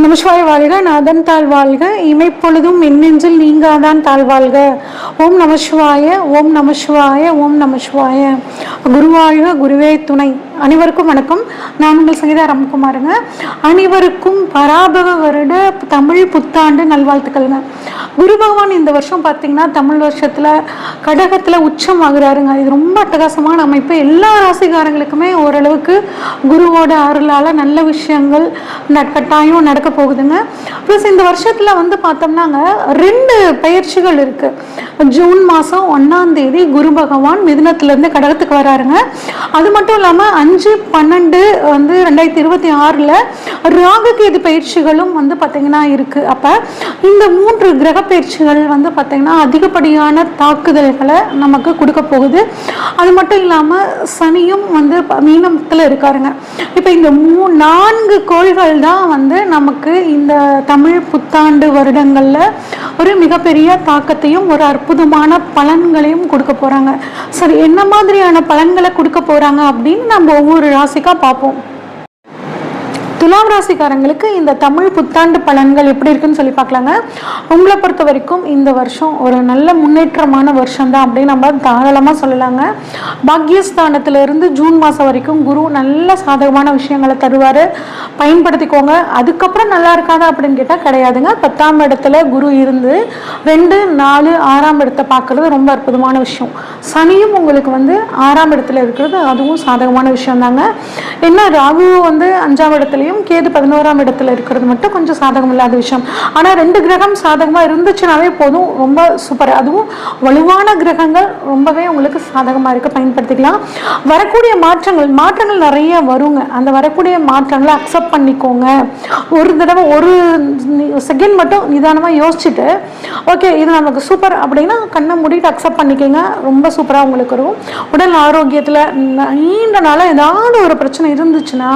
நமசிவாய வாழ்க, நாதன் தாழ்வாழ்க, இமைப்பொழுதும் மின்னெஞ்சில் நீங்காதான் தாழ்வாழ்க. ஓம் நமசிவாய, ஓம் நமசிவாய, ஓம் நமசிவாய. குருவாழ்க, குருவே துணை. அனைவருக்கும் வணக்கம். நான் உங்கள் சங்கீதா ராம்குமாருங்க. அனைவருக்கும் பராபக வருட தமிழ் புத்தாண்டு நல்வாழ்த்துக்கள்ங்க. குரு பகவான் இந்த வருஷம் பார்த்தீங்கன்னா தமிழ் வருஷத்தில் கடகத்தில் உச்சம் ஆகுறாருங்க. இது ரொம்ப அட்டகாசமான அமைப்பு. எல்லா ராசிக்காரங்களுக்குமே ஓரளவுக்கு குருவோட அருளால் நல்ல விஷயங்கள் கட்டாயம் நடக்க போகுதுங்க. ப்ளஸ் இந்த வருஷத்தில் வந்து பார்த்தோம்னாங்க 2 பயிற்சிகள் இருக்குது. ஜூன் மாதம் 1ஆம் தேதி குரு பகவான் மிதுனத்திலேருந்து கடகத்துக்கு வராருங்க. அது மட்டும் இல்லாமல் 5/12 வந்து 2026 ராகுகேது பயிற்சிகளும் வந்து பார்த்திங்கன்னா இருக்குது. அப்போ இந்த 3 கிரக பயிற்சிகள் வந்து பார்த்திங்கன்னா அதிகப்படியான தாக்குதல்களை நமக்கு கொடுக்க போகுது. அது மட்டும் இல்லாமல் சனியும் வந்து மீனத்தில் இருக்காருங்க. இப்போ இந்த 4 கோள்கள் தான் வந்து நமக்கு இந்த தமிழ் புத்தாண்டு வருடங்களில் ஒரு மிகப்பெரிய தாக்கத்தையும் ஒரு அற்புதமான பலன்களையும் கொடுக்க போகிறாங்க. சரி, என்ன மாதிரியான பலன்களை கொடுக்க போகிறாங்க அப்படின்னு நம்ம ஒவ்வொரு ராசிக்காக பார்ப்போம். துலாம் ராசிக்காரங்களுக்கு இந்த தமிழ் புத்தாண்டு பலன்கள் எப்படி இருக்குன்னு சொல்லி பார்க்கலாங்க. உங்களை பொறுத்த வரைக்கும் இந்த வருஷம் ஒரு நல்ல முன்னேற்றமான வருஷம் தான் அப்படின்னு நம்ம தாராளமாக சொல்லலாங்க. பாக்யஸ்தானத்திலிருந்து ஜூன் மாதம் வரைக்கும் குரு நல்ல சாதகமான விஷயங்களை தருவார், பயன்படுத்திக்கோங்க. அதுக்கப்புறம் நல்லா இருக்காதா அப்படின்னு கேட்டால் கிடையாதுங்க. 10ஆம் இடத்துல குரு இருந்து 2, 4, 6ஆம் இடத்தை பார்க்குறது ரொம்ப அற்புதமான விஷயம். சனியும் உங்களுக்கு வந்து 6ஆம் இடத்துல இருக்கிறது அதுவும் சாதகமான விஷயம் தாங்க. என்ன, ராகு வந்து 5ஆம் இடத்துலையும் கேது 11ஆம் இடத்துல இருக்கிறது மட்டும் கொஞ்சம் சாதகம் இல்லாத விஷயம். ஆனால் 2 கிரகம் சாதகமாக இருந்துச்சுனாவே போதும், ரொம்ப சூப்பர். அதுவும் வலுவான கிரகங்கள் ரொம்பவே உங்களுக்கு சாதகமாக இருக்க பயன்படுத்திக்கலாம். வரக்கூடிய மாற்றங்கள் நிறைய வருங்க. அந்த வரக்கூடிய மாற்றங்களை அக்செப்ட் பண்ணிக்கோங்க. ஒரு தடவை ஒரு செகண்ட் மட்டும் நிதானமாக யோசிச்சுட்டு ஓகே இது நமக்கு சூப்பர் அப்படின்னா கண்ணை மூடிட்டு அக்செப்ட் பண்ணிக்கோங்க. ரொம்ப சூப்பராக உங்களுக்கு வரும். உடல் ஆரோக்கியத்தில் நீண்ட நாளாக ஏதாவது ஒரு பிரச்சனை இருந்துச்சுன்னா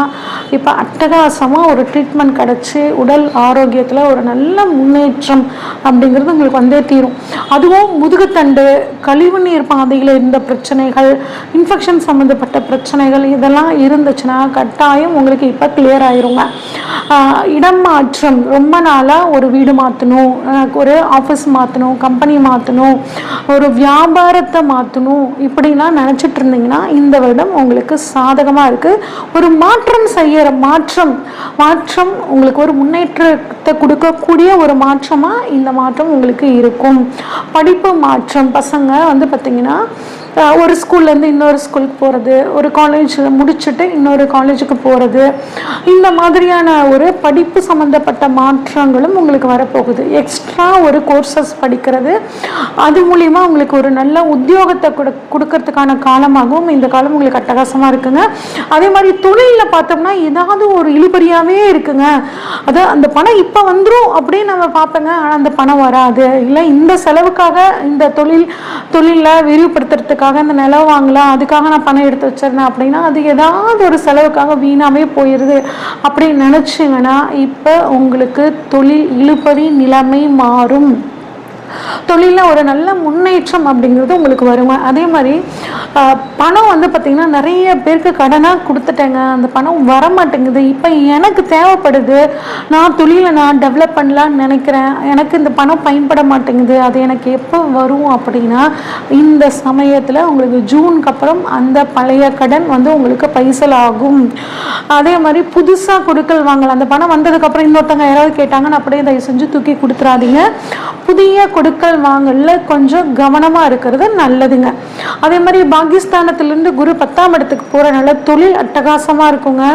இப்போ அட்டகாசமாக ஒரு ட்ரீட்மெண்ட் கிடச்சி உடல் ஆரோக்கியத்தில் ஒரு நல்ல முன்னேற்றம் அப்படிங்கிறது உங்களுக்கு வந்தே தீரும். அதுவும் முதுகுத்தண்டு, கழிவுநீர் பாதையில் இருந்த பிரச்சனைகள், இன்ஃபெக்ஷன் சம்மந்தப்பட்ட பிரச்சனைகள் இதெல்லாம் இருந்துச்சுன்னா கட்டாயம் உங்களுக்கு இப்போ கிளியர் ஆயிருங்க. இடம் மாற்றம், ரொம்ப நாளாக ஒரு வீடு மாற்றணும், ஒரு ஆஃபீஸ் மாற்றணும், கம்பெனி மாற்றணும், ஒரு வியாபாரத்தை மாற்றணும் இப்படிலாம் நினச்சிட்டு இருந்தீங்கன்னா இந்த வருடம் உங்களுக்கு சாதகமாக இருக்குது. ஒரு மாற்றம் செய்கிற மாற்றம் உங்களுக்கு ஒரு முன்னேற்றத்தை கொடுக்கக்கூடிய ஒரு மாற்றமாக இந்த மாற்றம் உங்களுக்கு இருக்கும். படிப்பு மாற்றம், பசங்க வந்து பார்த்திங்கன்னா ஒரு ஸ்கூல்லேருந்து இன்னொரு ஸ்கூலுக்கு போகிறது, ஒரு காலேஜ் முடிச்சுட்டு இன்னொரு காலேஜுக்கு போகிறது, இந்த மாதிரியான ஒரு படிப்பு சம்மந்தப்பட்ட மாற்றங்களும் உங்களுக்கு வரப்போகுது. எக்ஸ்ட்ரா ஒரு கோர்சஸ் படிக்கிறது, அது மூலிமா உங்களுக்கு ஒரு நல்ல உத்தியோகத்தை கொடுக்கறதுக்கான காலமாகவும் இந்த காலம் உங்களுக்கு அட்டகாசமாக இருக்குங்க. அதே மாதிரி தொழிலில் பார்த்தோம்னா ஏதாவது ஒரு இழுபறியாகவே இருக்குங்க. அதான் அந்த பணம் இப்போ வந்துடும் அப்படின்னு நம்ம பார்ப்போங்க, ஆனால் அந்த பணம் வராது. இல்லை இந்த செலவுக்காக இந்த தொழிலில் விரிவுபடுத்துறதுக்காக இந்த நிலம் வாங்கலாம், அதுக்காக நான் பணம் எடுத்து வச்சிருந்தேன் அப்படின்னா அது ஏதாவது ஒரு செலவுக்காக வீணாவே போயிடுது அப்படின்னு நினச்சிங்கன்னா இப்போ உங்களுக்கு தொழில் இழுபறி நிலைமை மாறும். தொழிலில் ஒரு நல்ல முன்னேற்றம் அப்படிங்கிறது உங்களுக்கு வருங்க. அதே மாதிரி பணம் வந்து பார்த்திங்கன்னா நிறைய பேருக்கு கடனாக கொடுத்துட்டேங்க, அந்த பணம் வரமாட்டேங்குது, இப்போ எனக்கு தேவைப்படுது, நான் தொழிலை நான் டெவலப் பண்ணலான்னு நினைக்கிறேன், எனக்கு இந்த பணம் பயன்பட மாட்டேங்குது, அது எனக்கு எப்போ வரும் அப்படின்னா இந்த சமயத்தில் உங்களுக்கு ஜூனுக்கு அப்புறம் அந்த பழைய கடன் வந்து உங்களுக்கு பைசல் ஆகும். அதே மாதிரி புதுசாக கொடுக்கல் வாங்கலாம். அந்த பணம் வந்ததுக்கப்புறம் இன்னொருத்தவங்க யாராவது கேட்டாங்கன்னு அப்படியே தயவு செஞ்சு தூக்கி கொடுத்துறாதீங்க. புதிய கொடுக்கல் வாங்கல கொஞ்சம் கவனமாக இருக்கிறது நல்லதுங்க. அதே மாதிரி பாகிஸ்தானத்திலிருந்து குரு 10ஆம் இடத்துக்கு போகிறனால தொழில் அட்டகாசமாக இருக்குங்க.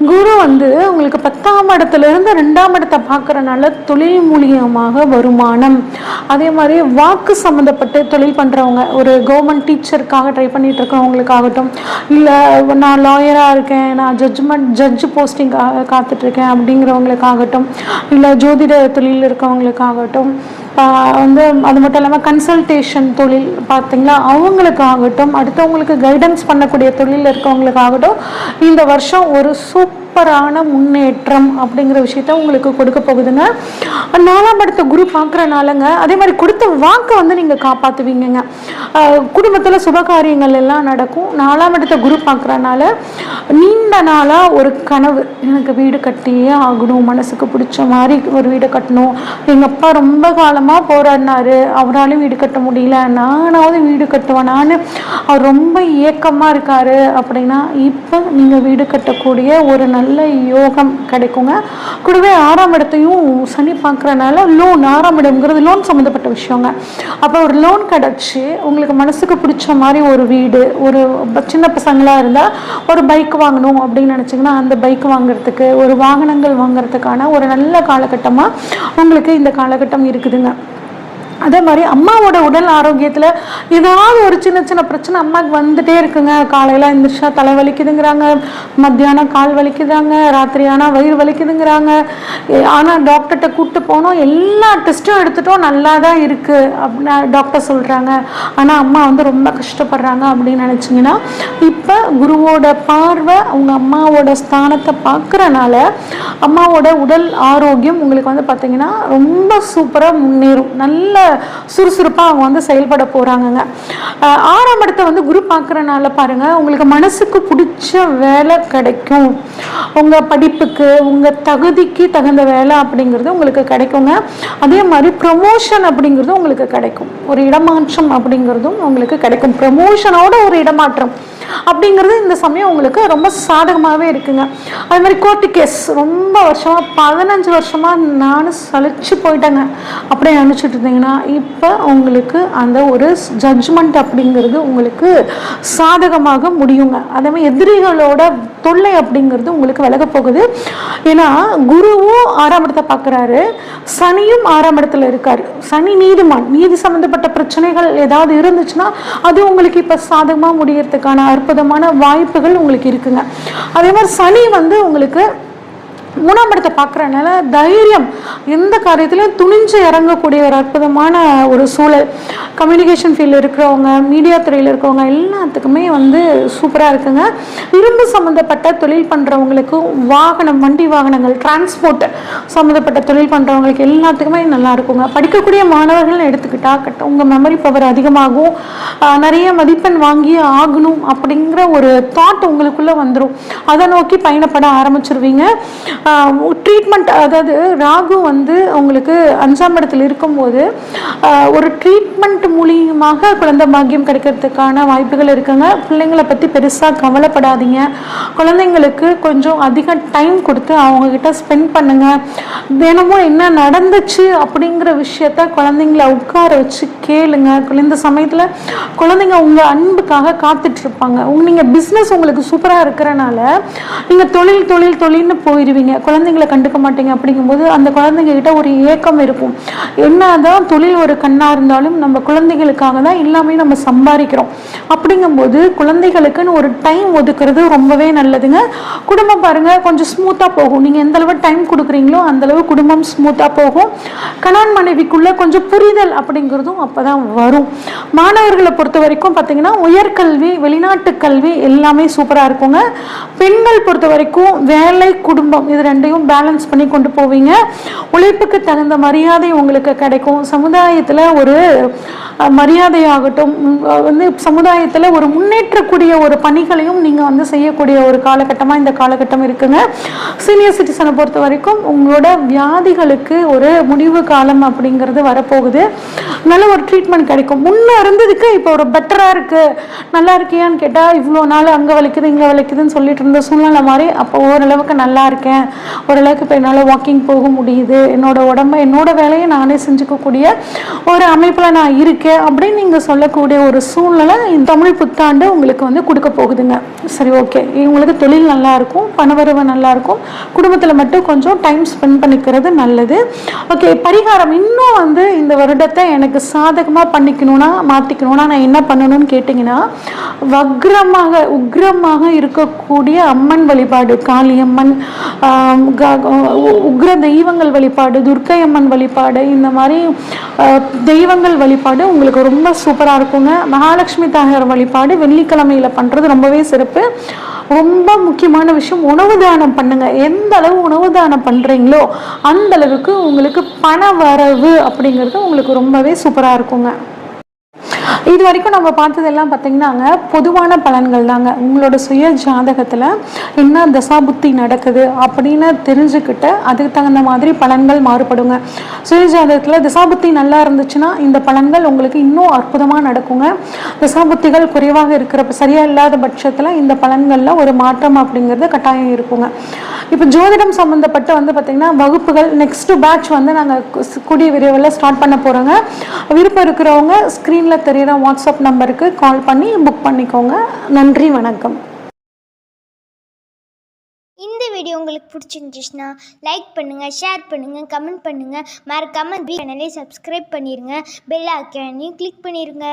குரு வந்து உங்களுக்கு 10ஆம் இடத்துலேருந்து 2ஆம் இடத்தை பார்க்குறனால தொழில் மூலியமாக வருமானம். அதே மாதிரி வாக்கு சம்மந்தப்பட்டு தொழில் பண்ணுறவங்க, ஒரு கவர்மெண்ட் டீச்சருக்காக ட்ரை பண்ணிட்டு இருக்கிறவங்களுக்காகட்டும், இல்லை நான் லாயராக இருக்கேன், நான் ஜட்ஜு போஸ்டிங்காக காத்துட்ருக்கேன் அப்படிங்கிறவங்களுக்காகட்டும், இல்லை ஜோதிட தொழில் இருக்கவங்களுக்காகட்டும், வந்து அது மட்டும் இல்லாமல் கன்சல்டேஷன் தொழில் பார்த்தீங்களா அவங்களுக்காகட்டும், அடுத்தவங்களுக்கு கைடன்ஸ் பண்ணக்கூடிய தொழில் இருக்கவங்களுக்காகட்டும் இந்த வருஷம் ஒரு சூப்பர் சூப்பரான முன்னேற்றம் அப்படிங்கிற விஷயத்த உங்களுக்கு கொடுக்க போகுதுங்க. 4ஆம் இடத்தை குரு பார்க்குறனாலங்க அதே மாதிரி கொடுத்த வாக்கை வந்து நீங்கள் காப்பாற்றுவீங்கங்க. குடும்பத்தில் சுபகாரியங்கள் எல்லாம் நடக்கும். 4ஆம் இடத்தை குரு பார்க்குறனால நீண்ட நாளாக ஒரு கனவு, எனக்கு வீடு கட்டியே ஆகணும், மனசுக்கு பிடிச்ச மாதிரி ஒரு வீடு கட்டணும், எங்கள் அப்பா ரொம்ப காலமாக போராடினாரு, அவராலையும் வீடு கட்ட முடியல, நானாவது வீடு கட்டுவேனான்னு அவர் ரொம்ப ஏக்கமாக இருக்காரு அப்படின்னா இப்போ நீங்கள் வீடு கட்டக்கூடிய ஒரு நல்ல யோகம் கிடைக்குங்க. கூடவே 6ஆம் இடத்தையும் சனி பார்க்குறனால லோன், 6ஆம் இடம்ங்கிறது லோன் சம்மந்தப்பட்ட விஷயங்க. அப்போ ஒரு லோன் கிடச்சி உங்களுக்கு மனசுக்கு பிடிச்ச மாதிரி ஒரு வீடு, ஒரு சின்ன பசங்களாக இருந்தால் ஒரு பைக் வாங்கணும் அப்படின்னு நினச்சிங்கன்னா அந்த பைக் வாங்குறதுக்கு, ஒரு வாகனங்கள் வாங்குறதுக்கான ஒரு நல்ல காலகட்டமாக உங்களுக்கு இந்த காலகட்டம் இருக்குதுங்க. அதே மாதிரி அம்மாவோட உடல் ஆரோக்கியத்தில் ஏதாவது ஒரு சின்ன சின்ன பிரச்சனை அம்மாவுக்கு வந்துட்டே இருக்குங்க. காலையில் எழுந்திரிச்சா தலை வலிக்குதுங்கிறாங்க, மத்தியானம் கால் வலிக்குதாங்க, ராத்திரி ஆனால் வயிறு வலிக்குதுங்கிறாங்க. ஆனால் டாக்டர்கிட்ட கூப்பிட்டு போனோம், எல்லா டெஸ்ட்டும் எடுத்துட்டோம், நல்லா தான் இருக்குது அப்படின்னு டாக்டர் சொல்கிறாங்க. ஆனால் அம்மா வந்து ரொம்ப கஷ்டப்படுறாங்க அப்படின்னு நினச்சிங்கன்னா இப்போ குருவோட பார்வை உங்கள் அம்மாவோட ஸ்தானத்தை பார்க்குறனால அம்மாவோட உடல் ஆரோக்கியம் உங்களுக்கு வந்து பார்த்திங்கன்னா ரொம்ப சூப்பராக முன்னேறும். நல்ல சுறுசுறுப்பாக அவங்க வந்து செயல்பட போகிறாங்கங்க. 6ஆம் இடத்தை வந்து குரு பார்க்குறனால பாருங்கள், உங்களுக்கு மனசுக்கு பிடிச்ச வேலை கிடைக்கும். உங்கள் படிப்புக்கு, உங்கள் தகுதிக்கு தகுந்த வேலை அப்படிங்கிறது உங்களுக்கு கிடைக்குங்க. அதே மாதிரி ப்ரமோஷன் அப்படிங்கிறதும் உங்களுக்கு கிடைக்கும். ஒரு இடமாற்றம் அப்படிங்கிறதும் உங்களுக்கு கிடைக்கும். ப்ரமோஷனோட ஒரு இடமாற்றம் அப்படிங்கிறது இந்த சமயம் உங்களுக்கு ரொம்ப சாதகமாகவே இருக்குங்க. அது மாதிரி கோர்ட்டு கேஸ் ரொம்ப வருஷமாக 15 வருஷமாக நானும் சலிச்சு போயிட்டேங்க அப்படியே நினச்சிட்டு இருந்தீங்கன்னா இப்போ உங்களுக்கு அந்த ஒரு ஜட்ஜ்மெண்ட் அப்படிங்கிறது உங்களுக்கு சாதகமாக முடியுங்க. அதே மாதிரி எதிரிகளோட தொல்லை அப்படிங்கிறது உங்களுக்கு விலக போகுது. ஏன்னா குருவும் 6ஆம் இடத்தை பார்க்குறாரு, சனியும் 6ஆம் இடத்துல இருக்காரு. சனி நீதிமான், நீதி சம்பந்தப்பட்ட பிரச்சனைகள் ஏதாவது இருந்துச்சுன்னா அது உங்களுக்கு இப்போ சாதகமாக முடியறதுக்கான அற்புதமான வாய்ப்புகள் உங்களுக்கு இருக்குங்க. அதே மாதிரி சனி வந்து உங்களுக்கு 3ஆம் இடத்தை பார்க்குறதுனால தைரியம், எந்த காரியத்திலையும் துணிஞ்சு இறங்கக்கூடிய ஒரு அற்புதமான ஒரு சூழல். கம்யூனிகேஷன் ஃபீல்டில் இருக்கிறவங்க, மீடியா துறையில் இருக்கிறவங்க எல்லாத்துக்குமே வந்து சூப்பராக இருக்குங்க. இரும்பு சம்மந்தப்பட்ட தொழில் பண்ணுறவங்களுக்கும், வாகனம், வண்டி வாகனங்கள், டிரான்ஸ்போர்ட் சம்மந்தப்பட்ட தொழில் பண்ணுறவங்களுக்கு எல்லாத்துக்குமே நல்லா இருக்குங்க. படிக்கக்கூடிய மாணவர்கள் எடுத்துக்கிட்டால் உங்கள் மெமரி பவர் அதிகமாகும், நிறைய மதிப்பெண் வாங்கி ஆகணும் அப்படிங்கிற ஒரு தாட் உங்களுக்குள்ளே வந்துடும். அதை நோக்கி பயணப்பட ஆரம்பிச்சிருவீங்க. ட்ரீட்மெண்ட், அதாவது ராகு வந்து உங்களுக்கு 5ஆம் இடத்துல இருக்கும்போது ஒரு ட்ரீட்மெண்ட் மூலியமாக குழந்தை பாக்கியம் கிடைக்கிறதுக்கான வாய்ப்புகள் இருக்குங்க. பிள்ளைங்களை பற்றி பெருசாக கவலைப்படாதீங்க. குழந்தைங்களுக்கு கொஞ்சம் அதிக டைம் கொடுத்து அவங்கக்கிட்ட ஸ்பெண்ட் பண்ணுங்க. தினமும் என்ன நடந்துச்சு அப்படிங்கிற விஷயத்த குழந்தைங்கள உட்கார வச்சு கேளுங்க. இந்த சமயத்தில் குழந்தைங்க உங்கள் அன்புக்காக காத்துட்ருப்பாங்க. நீங்கள் பிஸ்னஸ் உங்களுக்கு சூப்பராக இருக்கிறனால நீங்கள் தொழில்னு போயிடுவீங்க, குழந்தைங்களை கண்டுக்க மாட்டீங்க. அப்படிங்கும்போது அந்த குழந்தைங்க கிட்ட ஒரு ஏக்கம் இருக்கும். என்னதான் தொழில் ஒரு கண்ணா இருந்தாலும் நம்ம குழந்தைகளுக்காக தான் எல்லாமே நம்ம சம்பாதிக்கிறோம். அப்படிங்கும்போது குழந்தைகளுக்குன்னு ஒரு டைம் ஒதுக்குறது ரொம்பவே நல்லதுங்க. குடும்பம் பாருங்க கொஞ்சம் ஸ்மூத்தா போகும். நீங்க எந்த அளவு டைம் கொடுக்குறீங்களோ அந்த அளவு குடும்பம் ஸ்மூத்தா போகும். கணவன் மனைவிக்குள்ள கொஞ்சம் புரிதல் அப்படிங்கிறதும் அப்பதான் வரும். மாணவர்களை பொறுத்த வரைக்கும் பார்த்தீங்கன்னா உயர்கல்வி, வெளிநாட்டு கல்வி எல்லாமே சூப்பரா இருக்குங்க. பெண்கள் பொறுத்த வரைக்கும் வேலை, குடும்பம் இது ரெண்டையும் பேலன்ஸ் பண்ணி கொண்டு போவீங்க. உழைப்புக்கு தகுந்த மரியாதை உங்களுக்கு கிடைக்கும். சமுதாயத்தில் ஒரு மரியாதையாகட்டும், வந்து சமுதாயத்தில் ஒரு முன்னேற்றக்கூடிய ஒரு பணிகளையும் நீங்கள் வந்து செய்யக்கூடிய ஒரு காலகட்டமாக இந்த காலகட்டம் இருக்குங்க. சீனியர் சிட்டிசனை பொறுத்த வரைக்கும் உங்களோட வியாதிகளுக்கு ஒரு முடிவு காலம் அப்படிங்கிறது வரப்போகுது. நல்ல ஒரு ட்ரீட்மெண்ட் கிடைக்கும். முன்னே இருந்ததுக்கு இப்போ ஒரு பெட்டராக இருக்குது. நல்லா இருக்கியான்னு கேட்டால் இவ்வளோ நாள் அங்கே வலிக்குது இங்கே வலிக்குதுன்னு சொல்லிட்டு இருந்த சூழ்நிலை மாதிரி அப்போ ஓரளவுக்கு நல்லா இருக்கேன், ஓரளவுக்கு இப்போ என்னால் வாக்கிங் போக முடியுது, என்னோட உடம்பை என்னோட வேலையை நானே செஞ்சுக்கக்கூடிய ஒரு அமைப்பில் நான் இருக்கேன் அப்படின்னு நீங்கள் சொல்லக்கூடிய ஒரு சூழ்நிலை இந்த தமிழ் புத்தாண்டு உங்களுக்கு வந்து கொடுக்க போகுதுங்க. சரி, ஓகே, உங்களுக்கு தொழில் நல்லா இருக்கும், பணவரவு நல்லா இருக்கும், குடும்பத்தில் மட்டும் கொஞ்சம் டைம் ஸ்பெண்ட் பண்ணிக்கிறது நல்லது. ஓகே, பரிகாரம் இன்னும் வந்து இந்த வருடத்தை எனக்கு சாதகமாக பண்ணிக்கணும்னா மாற்றிக்கணும்னா நான் என்ன பண்ணணும்னு கேட்டிங்கன்னா, உக்ரமாக இருக்கக்கூடிய அம்மன் வழிபாடு, காளியம்மன், உக்ர தெய்வங்கள் வழிபாடு, துர்க்கை அம்மன் வழிபாடு, இந்த மாதிரி தெய்வங்கள் வழிபாடு உங்களுக்கு ரொம்ப சூப்பராக இருக்குங்க. மகாலட்சுமி தாயார் வழிபாடு வெள்ளிக்கிழமையில் பண்ணுறது ரொம்பவே சிறப்பு. ரொம்ப முக்கியமான விஷயம், உணவு தானம் பண்ணுங்க. எந்த அளவு உணவு தானம் பண்ணுறீங்களோ அந்த அளவுக்கு உங்களுக்கு பண வரவு அப்படிங்கிறது உங்களுக்கு ரொம்பவே சூப்பராக இருக்குங்க. இது வரைக்கும் நம்ம பார்த்ததெல்லாம் பார்த்தீங்கன்னாங்க பொதுவான பலன்கள் தாங்க. உங்களோட சுய ஜாதகத்தில் என்ன தசாபுத்தி நடக்குது அப்படின்னு தெரிஞ்சுக்கிட்டு அதுக்கு தகுந்த மாதிரி பலன்கள் மாறுபடுங்க. சுய ஜாதகத்தில் தசாபுத்தி நல்லா இருந்துச்சுன்னா இந்த பலன்கள் உங்களுக்கு இன்னும் அற்புதமாக நடக்குங்க. தசாபுத்திகள் குறைவாக இருக்கிற சரியா இல்லாத பட்சத்தில் இந்த பலன்களில் ஒரு மாற்றம் அப்படிங்கிறது கட்டாயம் இருக்குங்க. இப்போ ஜோதிடம் சம்மந்தப்பட்டு பார்த்திங்கன்னா வகுப்புகள் நெக்ஸ்ட் பேட்ச் நாங்கள் கூடிய விரைவில் ஸ்டார்ட் பண்ண போகிறோங்க. விருப்பம் இருக்கிறவங்க ஸ்க்ரீனில் தெரிகிற வாட்ஸ்அப் நம்பருக்கு கால் பண்ணி புக் பண்ணிக்கோங்க. நன்றி, வணக்கம். இந்த வீடியோ உங்களுக்கு பிடிச்சிருந்துச்சுன்னா லைக் பண்ணுங்கள், ஷேர் பண்ணுங்கள், கமெண்ட் பண்ணுங்கள். மறக்காமல் சேனலை சப்ஸ்கிரைப் பண்ணிடுங்க. பெல் ஐக்கானையும் கிளிக் பண்ணிடுங்க.